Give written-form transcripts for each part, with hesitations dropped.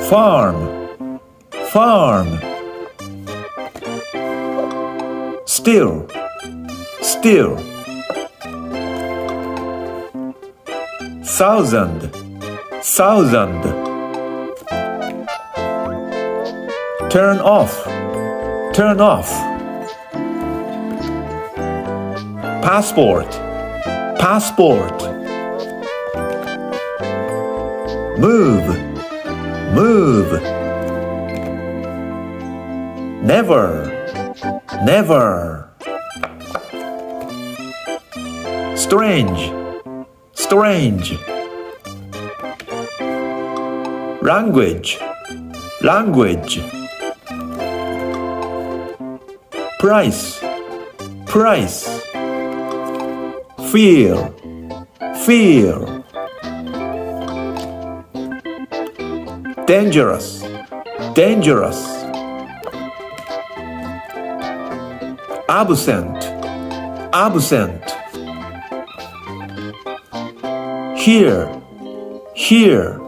farm, farm. Still, still. Thousand, thousand. Turn off, turn off. Passport, passport. Move, move. Never, never. Strange, strange. Language, language. Price, price. Fear, fear. Dangerous, dangerous. Absent, absent. Here, here.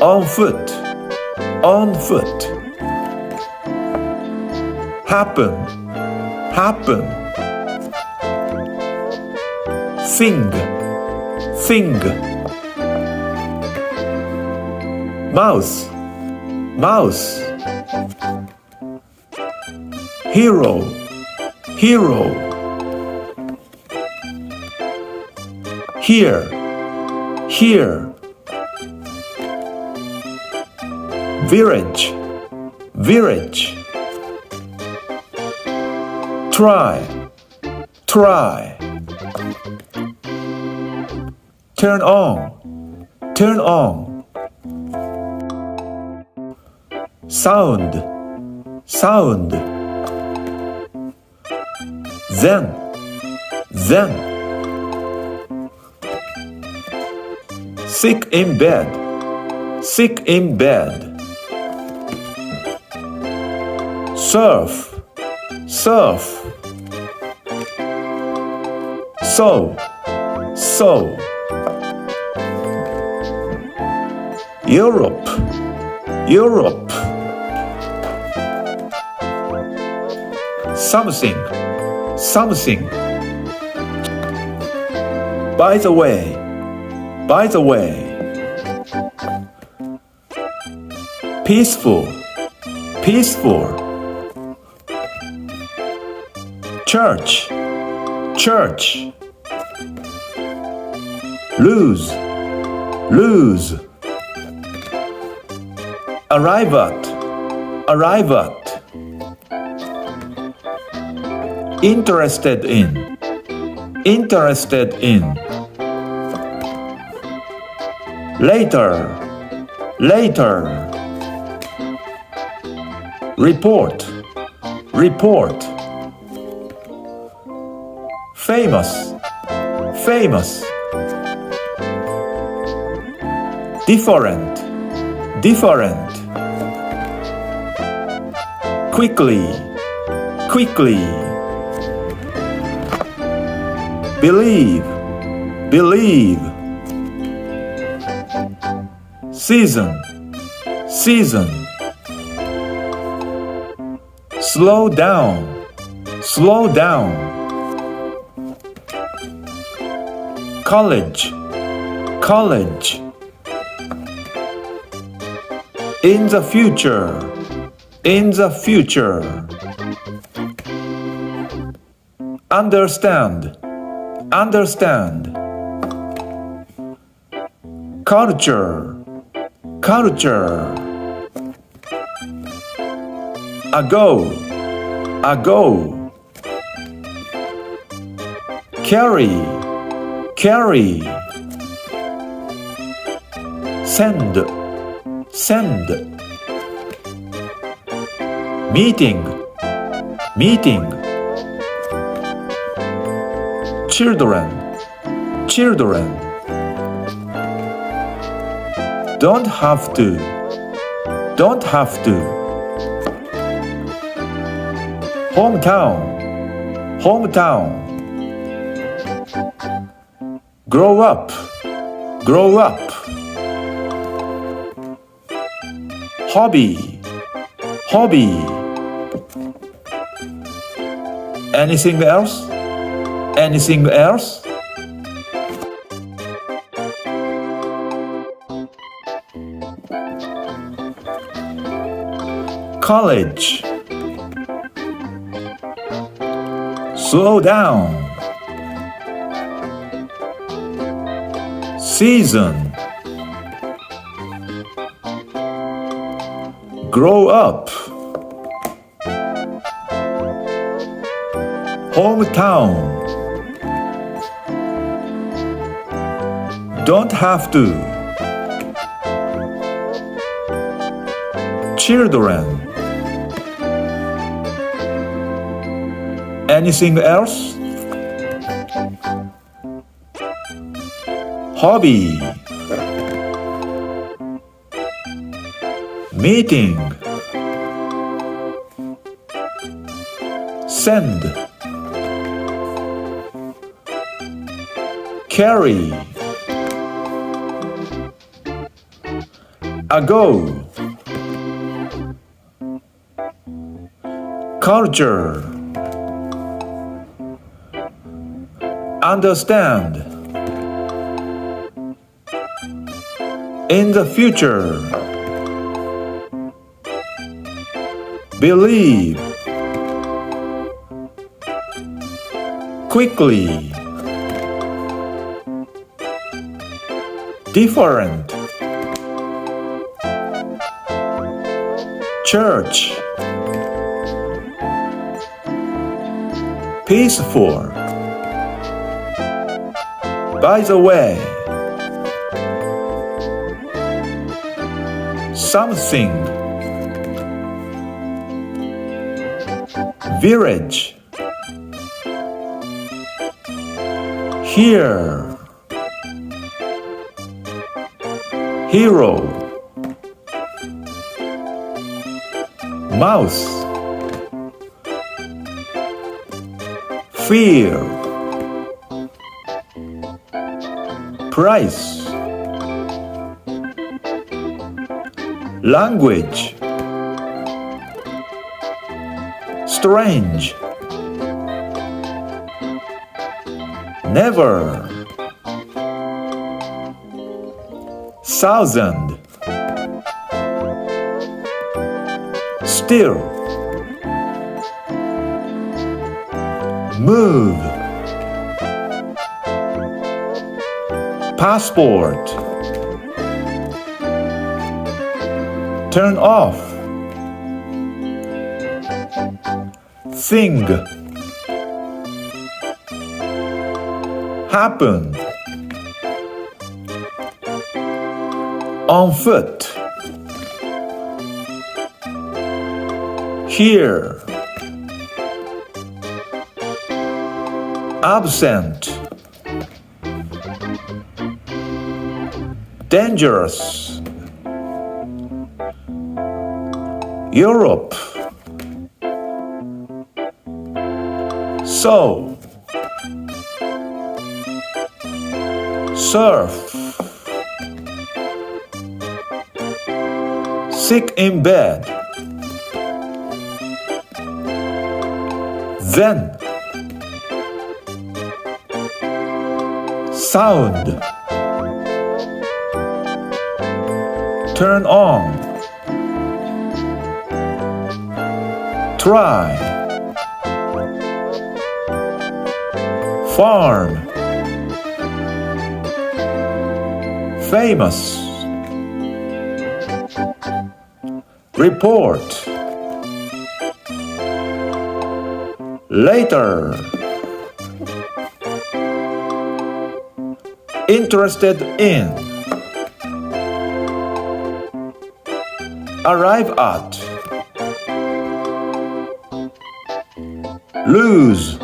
On foot, on foot. Happen, happen. Sing, sing. Mouse, mouse. Hero, hero. Here, here. Village, village. Try, try. Turn on, turn on. Sound, sound. Then, then. Sick in bed, sick in bed. Surf, surf. So, so. Europe, Europe. Something, something. By the way, by the way. Peaceful, peaceful. Church, church. Lose, lose. Arrive at, arrive at. Interested in, interested in. Later, later. Report, report. Famous, famous. Different, different. Quickly, quickly. Believe, believe. Season, season. Slow down, slow down. College, college. In the future, in the future. Understand, understand. Culture, culture. Ago, ago. Carry, carry. Send, send. Meeting, meeting. Children, children. Don't have to, don't have to. Hometown, hometown. Grow up, grow up. Hobby, hobby. Anything else? Anything else? College. Slow down. Season. Grow up. Hometown. Don't have to. Children. Anything else? Hobby. Meeting. Send. Carry. Ago. Culture. Understand. In the future. Believe. Quickly. Different. Church. Peaceful. By the way. Something. Village. Here. Hero. Mouse. Fear. Price. Language. Strange. Never. Thousand. Still. Move. Passport. Turn off. Thing. Happen. On foot. Here. Absent. Dangerous. Europe. So. Surf. Sick in bed. Then. Sound. Turn on. Try. Farm. Famous. Report. Later. Interested in. Arrive at. Lose.